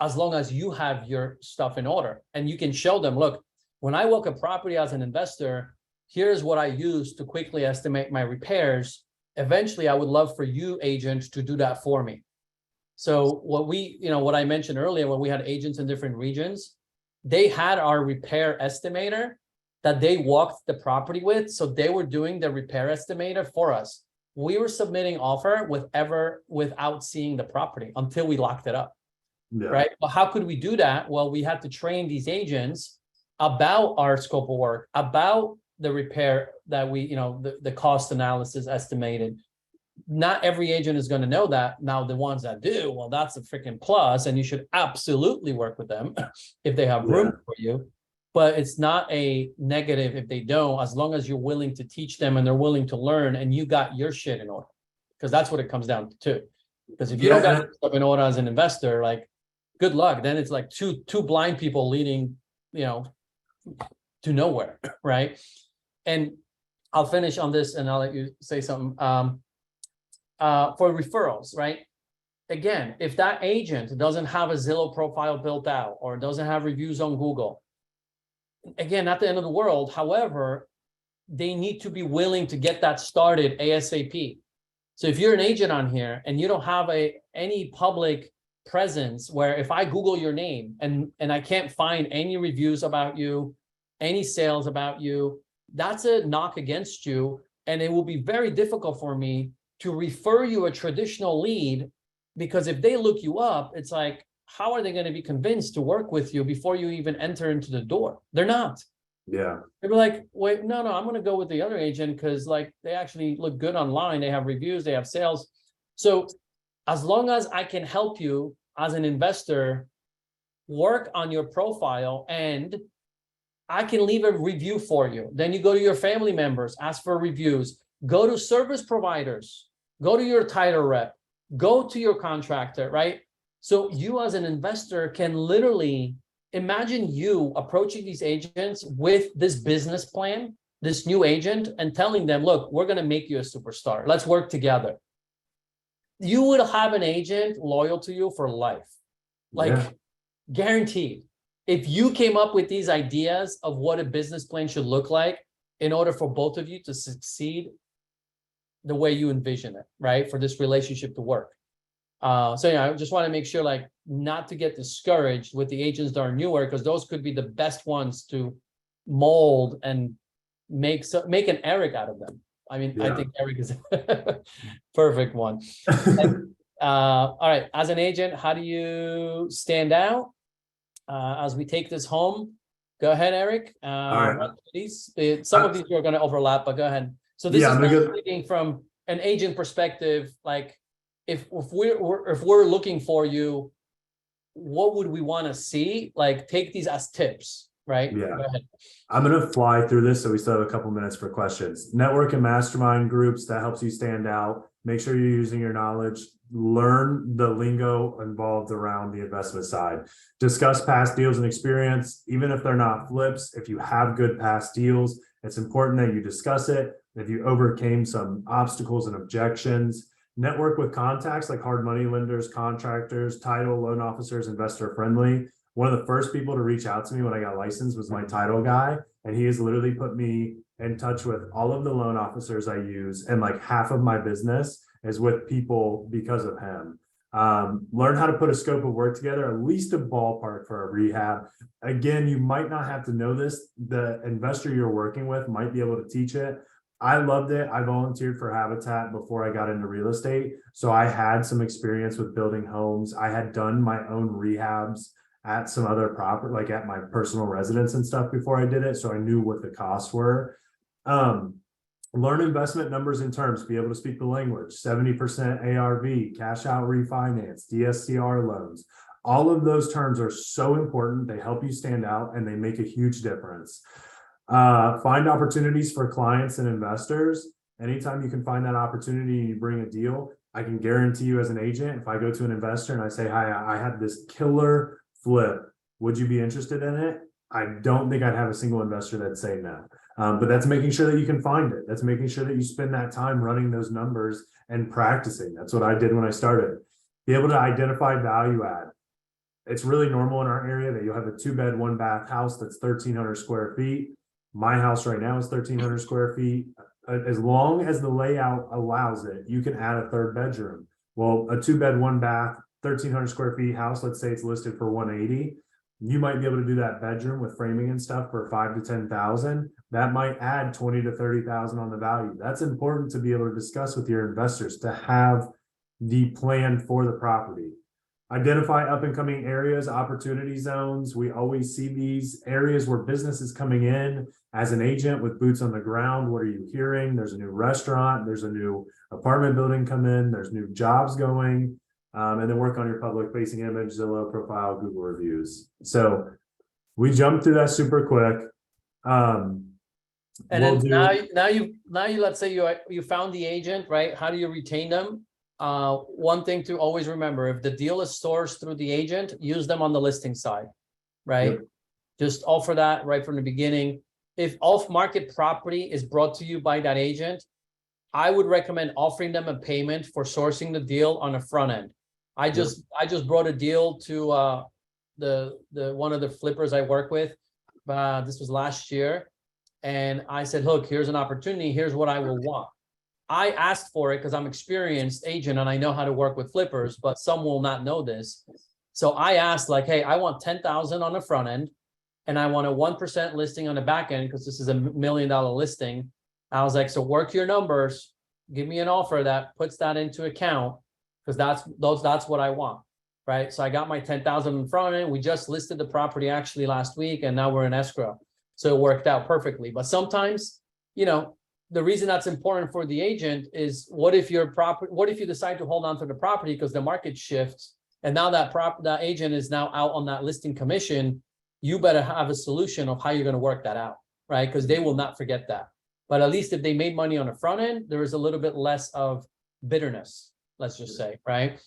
as long as you have your stuff in order and you can show them, look, when I walk a property as an investor, here's what I use to quickly estimate my repairs. Eventually, I would love for you, agents, to do that for me. So what I mentioned earlier, when we had agents in different regions, they had our repair estimator that they walked the property with. So they were doing the repair estimator for us. We were submitting offer without seeing the property until we locked it up. Right? Well, how could we do that? Well, we had to train these agents about our scope of work, about the repair that the cost analysis estimated. Not every agent is going to know that. Now, the ones that do, well, that's a freaking plus, and you should absolutely work with them if they have room for you. But it's not a negative if they don't, as long as you're willing to teach them and they're willing to learn and you got your shit in order. Because that's what it comes down to. Because if you don't got your stuff in order as an investor, like, good luck. Then it's like two blind people leading, to nowhere, right? And I'll finish on this and I'll let you say something. For referrals, right? Again, if that agent doesn't have a Zillow profile built out or doesn't have reviews on Google, again, not the end of the world. However, they need to be willing to get that started ASAP. So if you're an agent on here and you don't have any public presence, where if I Google your name and I can't find any reviews about you, any sales about you, that's a knock against you. And it will be very difficult for me to refer you a traditional lead, because if they look you up, it's like, how are they going to be convinced to work with you before you even enter into the door? They're not. Yeah. They'll be like, wait, no, I'm going to go with the other agent because like they actually look good online. They have reviews, they have sales. So as long as I can help you as an investor work on your profile and I can leave a review for you, then you go to your family members, ask for reviews, go to service providers, go to your title rep, go to your contractor, right? So you as an investor can literally imagine you approaching these agents with this business plan, this new agent, and telling them, look, we're going to make you a superstar. Let's work together. You would have an agent loyal to you for life, like Yeah. guaranteed. If you came up with these ideas of what a business plan should look like in order for both of you to succeed the way you envision it, right? For this relationship to work. So yeah, I just want to make sure, like, not to get discouraged with the agents that are newer, because those could be the best ones to mold and make an Eric out of them. I mean, I think Eric is a perfect one. All right, as an agent, how do you stand out as we take this home? Go ahead, Eric. All right. Some of these are going to overlap, but go ahead. So this is thinking from an agent perspective, like if we're looking for you, what would we want to see? Like, take these as tips, right? Yeah. Go ahead. I'm going to fly through this, so we still have a couple minutes for questions. Network and mastermind groups, that helps you stand out. Make sure you're using your knowledge. Learn the lingo involved around the investment side. Discuss past deals and experience, even if they're not flips. If you have good past deals, it's important that you discuss it. If you overcame some obstacles and objections, network with contacts like hard money lenders, contractors, title, loan officers, investor friendly. One of the first people to reach out to me when I got licensed was my title guy, and he has literally put me in touch with all of the loan officers I use, and like half of my business is with people because of him. Learn how to put a scope of work together, at least a ballpark for a rehab. Again, you might not have to know this. The investor you're working with might be able to teach it. I loved it. I volunteered for Habitat before I got into real estate, so I had some experience with building homes. I had done my own rehabs at some other property, like at my personal residence and stuff before I did it. So I knew what the costs were. Learn investment numbers and terms, be able to speak the language, 70% ARV, cash out refinance, DSCR loans. All of those terms are so important. They help you stand out and they make a huge difference. Find opportunities for clients and investors. Anytime you can find that opportunity and you bring a deal, I can guarantee you as an agent, if I go to an investor and I say, hi, I have this killer flip, would you be interested in it? I don't think I'd have a single investor that'd say no. But that's making sure that you can find it. That's making sure that you spend that time running those numbers and practicing. That's what I did when I started. Be able to identify value add. It's really normal in our area that you'll have a 2-bed, 1-bath house that's 1,300 square feet. My house right now is 1,300 square feet. As long as the layout allows it, you can add a 3rd bedroom. Well, a 2-bed, 1-bath, 1,300 square feet house, let's say it's listed for 180. You might be able to do that bedroom with framing and stuff for 5,000 to 10,000. That might add 20,000 to 30,000 on the value. That's important to be able to discuss with your investors, to have the plan for the property. Identify up and coming areas, opportunity zones. We always see these areas where business is coming in. As an agent with boots on the ground, what are you hearing? There's a new restaurant, there's a new apartment building come in, there's new jobs going. And then work on your public facing image, Zillow profile, Google reviews. So we jumped through that super quick. And then now you let's say you found the agent, right? How do you retain them? One thing to always remember, if the deal is sourced through the agent, use them on the listing side, right? Yep. Just offer that right from the beginning. If off-market property is brought to you by that agent, I would recommend offering them a payment for sourcing the deal on the front end. I just brought a deal to the one of the flippers I work with. This was last year, and I said, look, here's an opportunity. Here's what I will want. I asked for it because I'm an experienced agent and I know how to work with flippers, but some will not know this. So I asked, like, hey, I want 10,000 on the front end, and I want a 1% listing on the back end because this is $1 million listing. I was like, so work your numbers, give me an offer that puts that into account, because that's what I want, right? So I got my 10,000 in front end. We just listed the property actually last week, and now we're in escrow. So it worked out perfectly. But sometimes, the reason that's important for the agent is, what if you decide to hold on to the property because the market shifts, and now that agent is now out on that listing commission? You better have a solution of how you're going to work that out, right? Because they will not forget that. But at least if they made money on the front end, there is a little bit less of bitterness, let's just say, right?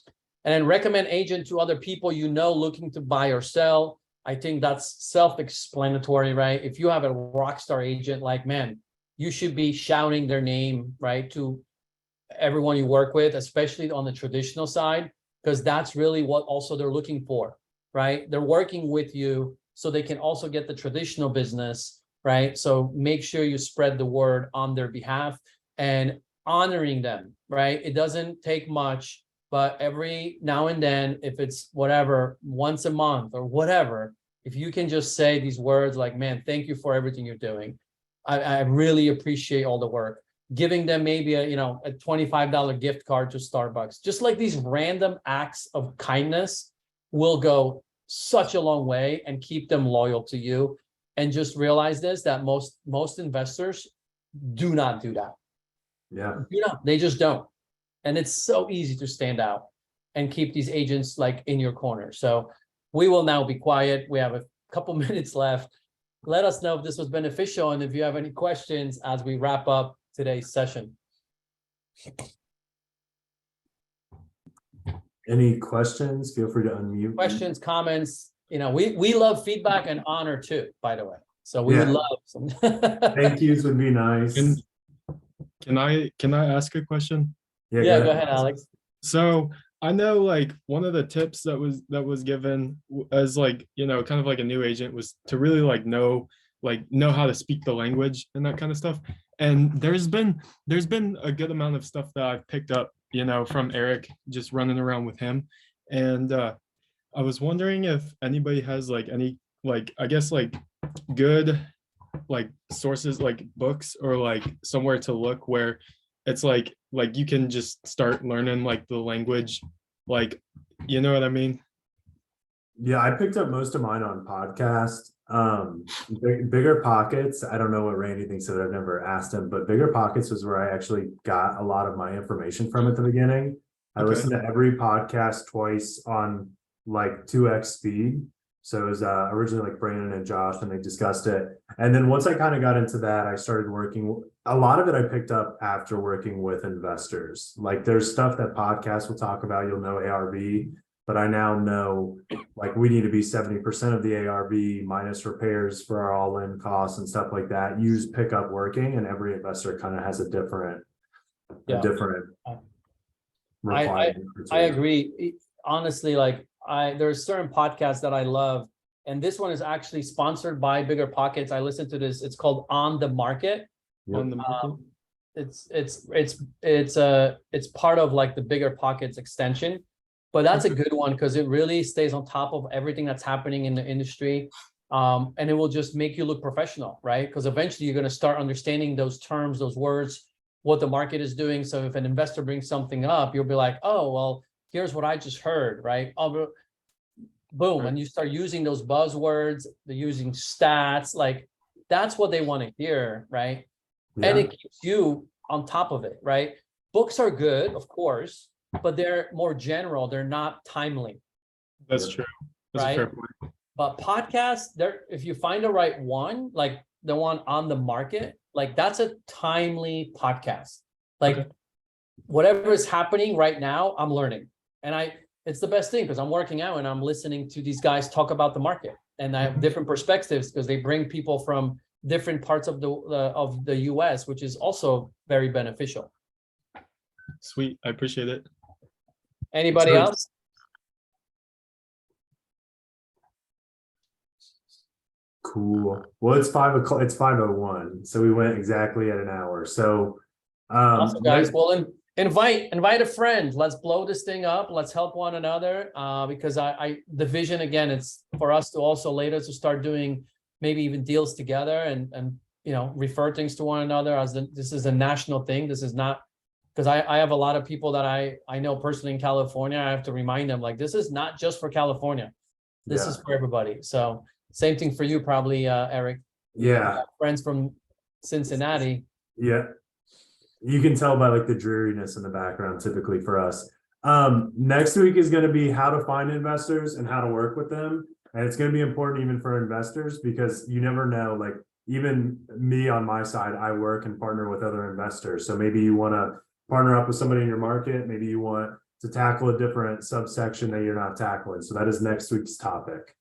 And then recommend agent to other people looking to buy or sell. I think that's self-explanatory, right? If you have a rock star agent, like, man, you should be shouting their name, right, to everyone you work with, especially on the traditional side, because that's really what also they're looking for, right? They're working with you so they can also get the traditional business, right? So make sure you spread the word on their behalf and honoring them, right? It doesn't take much, but every now and then, if it's whatever, once a month or whatever, if you can just say these words like, man, thank you for everything you're doing. I really appreciate all the work. Giving them maybe a $25 gift card to Starbucks. Just like these random acts of kindness will go such a long way and keep them loyal to you. And just realize this, that most investors do not do that. Yeah. Do not, they just don't. And it's so easy to stand out and keep these agents like in your corner. So we will now be quiet. We have a couple minutes left. Let us know if this was beneficial and if you have any questions as we wrap up today's session. Any questions? Feel free to unmute. Questions, comments, we love feedback and honor too, by the way. So we would love some. Thank yous would be nice. Can I ask a question? Yeah, go ahead, Alex. So I know like one of the tips that was given as like, kind of like a new agent was to really know how to speak the language and that kind of stuff. And there's been a good amount of stuff that I've picked up, from Eric, just running around with him. And I was wondering if anybody has any good sources, like books or somewhere to look where it's like you can just start learning the language, you know what I mean? Yeah, I picked up most of mine on podcast. Bigger Pockets. I don't know what Randy thinks of it. I've never asked him, but Bigger Pockets was where I actually got a lot of my information from at the beginning. I listened to every podcast twice on 2x speed. So it was originally Brandon and Josh, and they discussed it. And then once I kind of got into that, I started working. A lot of it I picked up after working with investors. There's stuff that podcasts will talk about. You'll know ARV, but I now know we need to be 70% of the ARV minus repairs for our all-in costs and stuff like that. Use pickup working, and every investor kind of has a different requirement. I agree. Honestly, there's certain podcasts that I love, and this one is actually sponsored by Bigger Pockets. I listen to this. It's called On the Market. Yep. On the market. It's part of the Bigger Pockets extension, but that's a good one because it really stays on top of everything that's happening in the industry, and it will just make you look professional, right? Because eventually you're going to start understanding those terms, those words, what the market is doing. So if an investor brings something up, you'll be like, oh, well, here's what I just heard, right? Oh, boom. And you start using those buzzwords, they're using stats, that's what they want to hear, right? Yeah. And it keeps you on top of it, right? Books are good, of course, but they're more general. They're not timely. That's true. That's right? a fair point. But podcasts, if you find the right one, like the one On the Market, that's a timely podcast. Whatever is happening right now, I'm learning. And it's the best thing because I'm working out and I'm listening to these guys talk about the market, and I have different perspectives because they bring people from different parts of the US, which is also very beneficial. Sweet. I appreciate it. Anybody else? Cool. Well, it's 5 o'clock. It's 5:01. So we went exactly at an hour. So Awesome, guys. Well, invite a friend. Let's blow this thing up. Let's help one another. Because the vision again, it's for us to also later to start doing maybe even deals together and refer things to one another this is a national thing. This is not because I have a lot of people that I know personally in California. I have to remind them this is not just for California. This is for everybody. So same thing for you probably, Eric. Yeah. Friends from Cincinnati. Yeah. You can tell by the dreariness in the background typically for us. Next week is going to be how to find investors and how to work with them. And it's going to be important even for investors because you never know, even me on my side, I work and partner with other investors. So maybe you want to partner up with somebody in your market. Maybe you want to tackle a different subsection that you're not tackling. So that is next week's topic.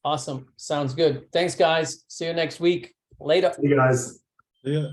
Awesome. Sounds good. Thanks, guys. See you next week. Later. You guys. Yeah.